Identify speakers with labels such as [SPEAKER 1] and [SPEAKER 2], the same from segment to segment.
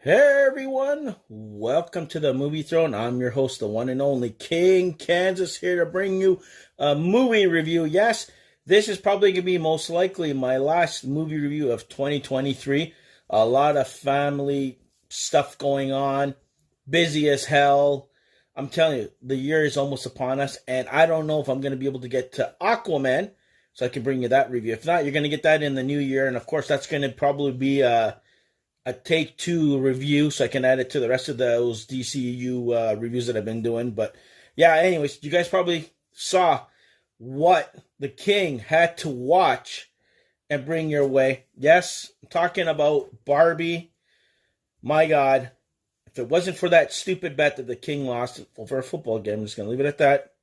[SPEAKER 1] Hey everyone, welcome to the Movie Throne. I'm your host, the one and only King Kansas, here to bring you a movie review. Yes, this is probably going to be most likely my last movie review of 2023. A lot of family stuff going on, busy as hell. I'm telling you, the year is almost upon us, and I don't know if I'm going to be able to get to Aquaman, so I can bring you that review. If not, you're going to get that in the new year, and of course, that's going to probably be a take two review, so I can add it to the rest of those DCU reviews that I've been doing. But yeah, anyways, you guys probably saw what the King had to watch and bring your way. Yes, I'm talking about Barbie. My God, if it wasn't for that stupid bet that the King lost over a football game, I'm just going to leave it at that.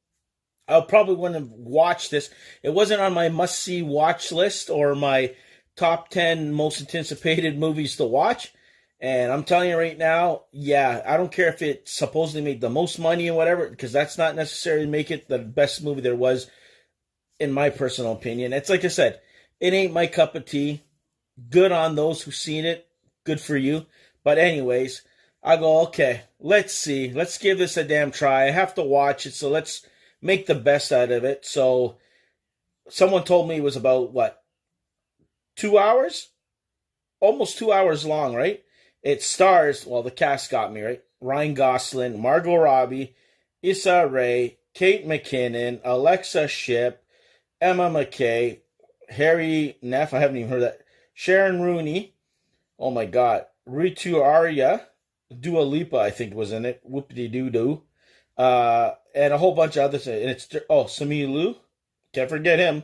[SPEAKER 1] I probably wouldn't have watched this. It wasn't on my must-see watch list or my top 10 most anticipated movies to watch. And I'm telling you right now, yeah, I don't care if it supposedly made the most money and whatever, because that's not necessarily make it the best movie there was, in my personal opinion. It's like I said, it ain't my cup of tea. Good on those who've seen it. Good for you. But anyways, I go, okay, let's see. Let's give this a damn try. I have to watch it, so let's make the best out of it. So someone told me it was about, 2 hours? Almost 2 hours long, right? It stars, well, the cast got me, right? Ryan Gosling, Margot Robbie, Issa, Kate McKinnon, Alexa Shipp, Emma Mackey, Harry Neff, I haven't even heard that, Sharon Rooney, oh my God, Ritu, Arya, Dua Lipa, I think was in it, whoopity-doo-doo, and a whole bunch of others, and it's, Simu, can't forget him,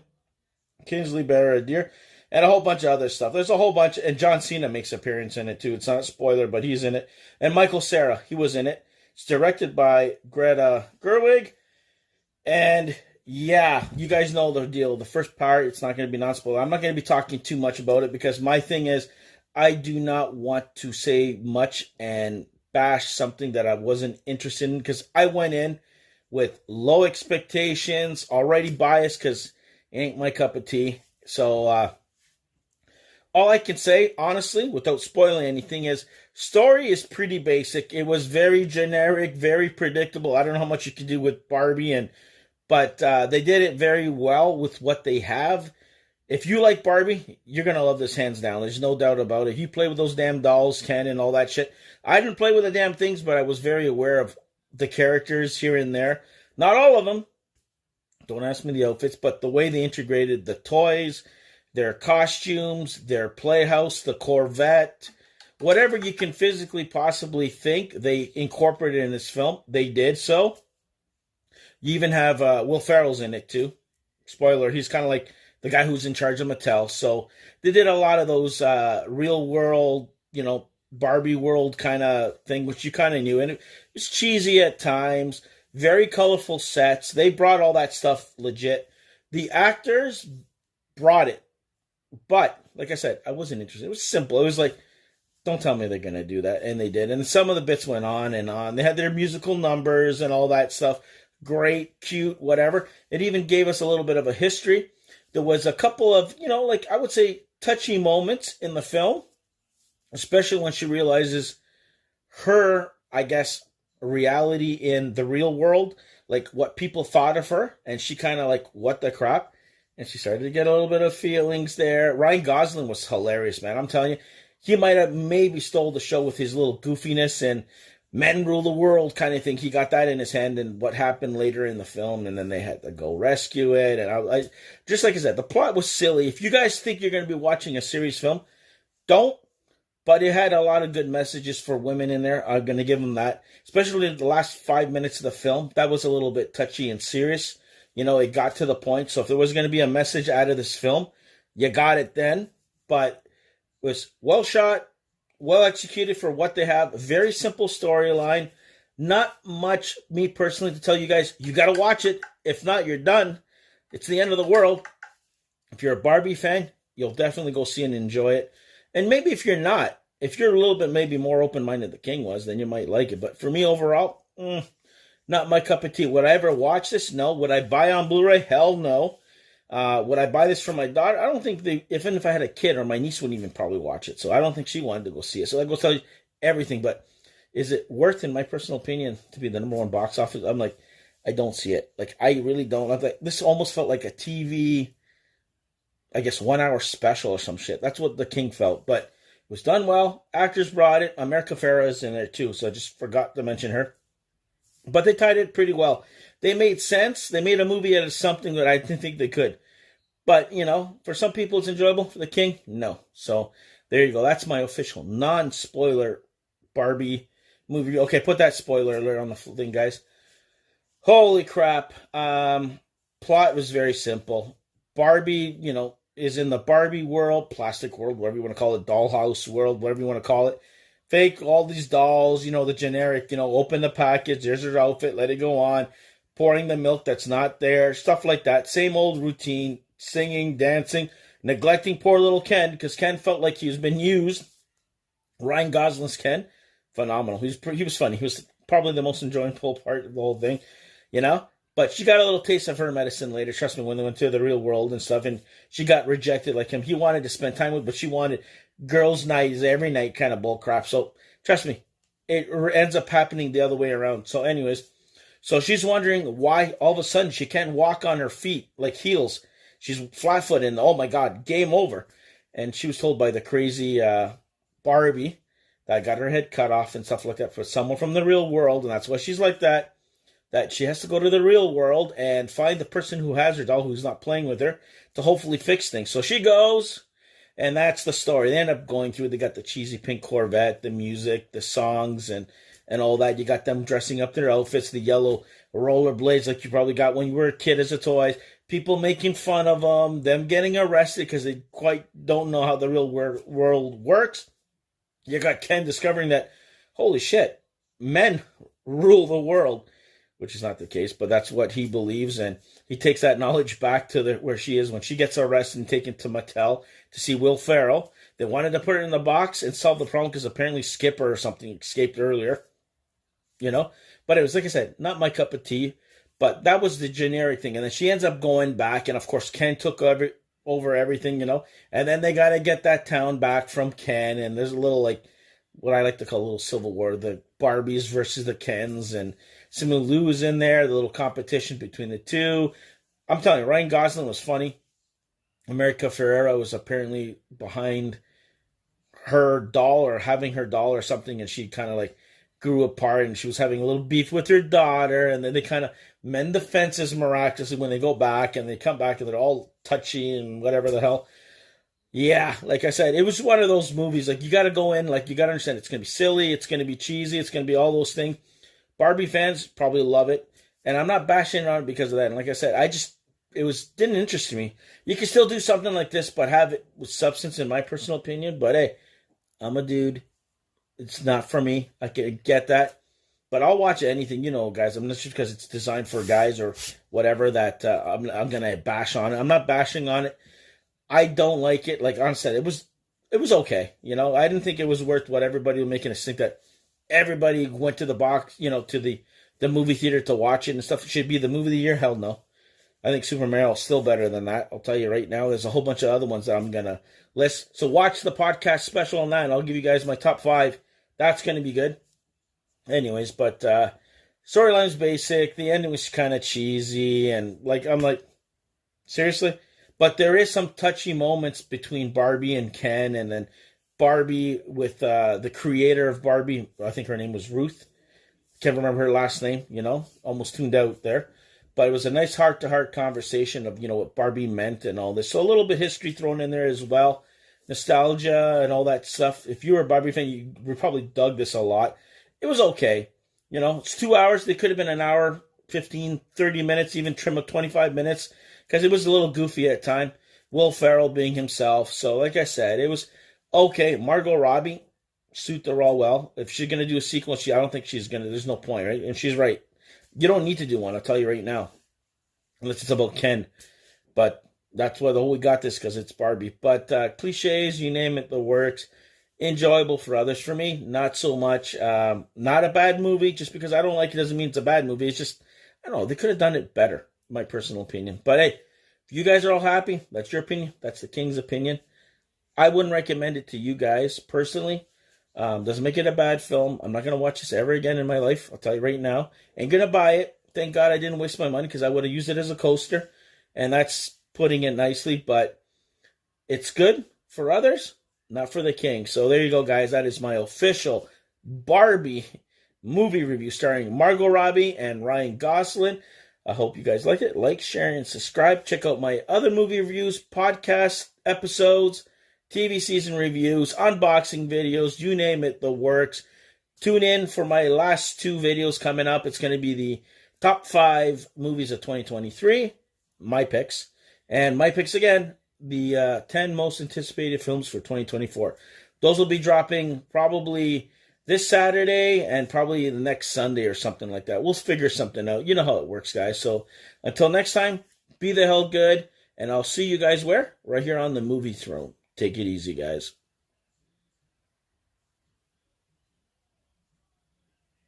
[SPEAKER 1] Kingsley, Adir, and a whole bunch of other stuff. There's a whole bunch, and John Cena makes an appearance in it too. It's not a spoiler, but he's in it. And Cera, he was in it. It's directed by Greta Gerwig. And yeah, you guys know the deal. The first part, it's not going to be non-spoiler. I'm not going to be talking too much about it because my thing is, I do not want to say much and bash something that I wasn't interested in, because I went in with low expectations, already biased because it ain't my cup of tea. So, all I can say, honestly, without spoiling anything, is story is pretty basic. It was very generic, very predictable. I don't know how much you can do with Barbie, but they did it very well with what they have. If you like Barbie, you're going to love this hands down. There's no doubt about it. If you play with those damn dolls, Ken, and all that shit. I didn't play with the damn things, but I was very aware of the characters here and there. Not all of them. Don't ask me the outfits, but the way they integrated the toys, their costumes, their playhouse, the Corvette, whatever you can physically possibly think, they incorporated in this film. They did so. You even have Will Ferrell's in it too. Spoiler, he's kind of like the guy who's in charge of Mattel. So they did a lot of those real world, Barbie world kind of thing, which you kind of knew. And it was cheesy at times, very colorful sets. They brought all that stuff legit. The actors brought it. But, like I said, I wasn't interested. It was simple. It was like, don't tell me they're going to do that. And they did. And some of the bits went on and on. They had their musical numbers and all that stuff. Great, cute, whatever. It even gave us a little bit of a history. There was a couple of, I would say, touchy moments in the film. Especially when she realizes her, I guess, reality in the real world. Like, what people thought of her. And she kind of like, what the crap? And she started to get a little bit of feelings there. Ryan Gosling was hilarious, man. I'm telling you, he might have maybe stole the show with his little goofiness and men rule the world kind of thing. He got that in his hand, and what happened later in the film, and then they had to go rescue it. And I just like I said, the plot was silly. If you guys think you're going to be watching a serious film, don't. But it had a lot of good messages for women in there. I'm going to give them that. Especially the last 5 minutes of the film. That was a little bit touchy and serious. It got to the point. So if there was going to be a message out of this film, you got it then. But it was well shot, well executed for what they have. Very simple storyline. Not much, me personally, to tell you guys, you got to watch it. If not, you're done. It's the end of the world. If you're a Barbie fan, you'll definitely go see and enjoy it. And maybe if you're not, if you're a little bit maybe more open-minded than the King was, then you might like it. But for me, overall, not my cup of tea. Would I ever watch this? No. Would I buy on Blu-ray? Hell no. Would I buy this for my daughter? I don't think even if I had a kid, or my niece wouldn't even probably watch it. So I don't think she wanted to go see it. So I go tell you, everything. But is it worth, in my personal opinion, to be the number one box office? I'm like, I don't see it. Like, I really don't. I'm like, this almost felt like a TV, I guess, 1 hour special or some shit. That's what The King felt. But it was done well. Actors brought it. America Ferrell is in there too, so I just forgot to mention her. But they tied it pretty well. They made sense. They made a movie out of something that I didn't think they could. But, for some people it's enjoyable. For The King, no. So, there you go. That's my official non-spoiler Barbie movie. Okay, put that spoiler alert on the thing, guys. Holy crap. Plot was very simple. Barbie, is in the Barbie world, plastic world, whatever you want to call it, dollhouse world, whatever you want to call it. Fake, all these dolls, the generic, open the package, there's her outfit, let it go on, pouring the milk that's not there, stuff like that. Same old routine, singing, dancing, neglecting poor little Ken, because Ken felt like he's been used. Ryan Gosling's Ken, phenomenal. He was funny. He was probably the most enjoyable part of the whole thing, But she got a little taste of her medicine later, trust me, when they went to the real world and stuff, and she got rejected like him. He wanted to spend time with, but she wanted girls' nights every night kind of bull crap. So, trust me, it ends up happening the other way around. So, anyways, so she's wondering why all of a sudden she can't walk on her feet like heels. She's flat-footed, and oh my God, game over. And she was told by the crazy Barbie that got her head cut off and stuff like that for someone from the real world, and that's why she's like that she has to go to the real world and find the person who has her doll, who's not playing with her, to hopefully fix things. So she goes, and that's the story. They end up going through, they got the cheesy pink Corvette, the music, the songs, and all that. You got them dressing up their outfits, the yellow rollerblades like you probably got when you were a kid as a toy. People making fun of them getting arrested because they quite don't know how the real world works. You got Ken discovering that, holy shit, men rule the world, which is not the case, but that's what he believes, and he takes that knowledge back to where she is when she gets arrested and taken to Mattel to see Will Ferrell. They wanted to put her in the box and solve the problem because apparently Skipper or something escaped earlier, But it was, like I said, not my cup of tea, but that was the generic thing. And then she ends up going back, and of course Ken took over everything, and then they got to get that town back from Ken, and there's a little, like, what I like to call a little civil war, the Barbies versus the Kens, and Simu is in there, the little competition between the two. I'm telling you, Ryan Gosling was funny. America Ferrera was apparently behind her doll or having her doll or something, and she kind of like grew apart, and she was having a little beef with her daughter, and then they kind of mend the fences miraculously when they go back, and they come back and they're all touchy and whatever the hell. Yeah, like I said, it was one of those movies, like, you got to go in, like, you got to understand it's going to be silly, it's going to be cheesy, it's going to be all those things. Barbie fans probably love it, and I'm not bashing on it because of that. And like I said, didn't interest me. You can still do something like this, but have it with substance, in my personal opinion. But hey, I'm a dude. It's not for me. I can get that, but I'll watch anything, guys. I'm not just because it's designed for guys or whatever that I'm gonna bash on it. I'm not bashing on it. I don't like it. Like I said, it was okay. I didn't think it was worth what everybody was making us think that. Everybody went to the box, to the movie theater to watch it and stuff. It should be the movie of the year. Hell no. I think Super Mario is still better than that. I'll tell you right now. There's a whole bunch of other ones that I'm going to list. So watch the podcast special on that, and I'll give you guys my top 5. That's going to be good. Anyways, but storyline's basic. The ending was kind of cheesy, and I'm like, seriously? But there is some touchy moments between Barbie and Ken, and then Barbie with the creator of Barbie. I think her name was Ruth. Can't remember her last name, almost tuned out there. But it was a nice heart-to-heart conversation of, what Barbie meant and all this. So a little bit of history thrown in there as well. Nostalgia and all that stuff. If you were a Barbie fan, you probably dug this a lot. It was okay. It's 2 hours. They could have been an hour, 15, 30 minutes, even trim of 25 minutes. Because it was a little goofy at time. Will Ferrell being himself. So like I said, it was okay. Margot Robbie suit the role well. If she's going to do a sequel, I don't think she's going to. There's no point, right? And she's right. You don't need to do one, I'll tell you right now. Unless it's about Ken. But that's why we got this, because it's Barbie. But cliches, you name it, the works. Enjoyable for others. For me, not so much. Not a bad movie. Just because I don't like it doesn't mean it's a bad movie. It's just, I don't know, they could have done it better, my personal opinion. But hey, if you guys are all happy, that's your opinion. That's the King's opinion. I wouldn't recommend it to you guys personally. Doesn't make it a bad film. I'm not going to watch this ever again in my life. I'll tell you right now. Ain't going to buy it. Thank God I didn't waste my money because I would have used it as a coaster. And that's putting it nicely. But it's good for others, not for the king. So there you go, guys. That is my official Barbie movie review starring Margot Robbie and Ryan Gosling. I hope you guys liked it. Like, share, and subscribe. Check out my other movie reviews, podcast episodes, TV season reviews, unboxing videos, you name it, the works. Tune in for my last 2 videos coming up. It's going to be the top 5 movies of 2023, my picks. And my picks again, the 10 most anticipated films for 2024. Those will be dropping probably this Saturday and probably the next Sunday or something like that. We'll figure something out. You know how it works, guys. So until next time, be the hell good. And I'll see you guys where? Right here on the Movie Throne. Take it easy, guys.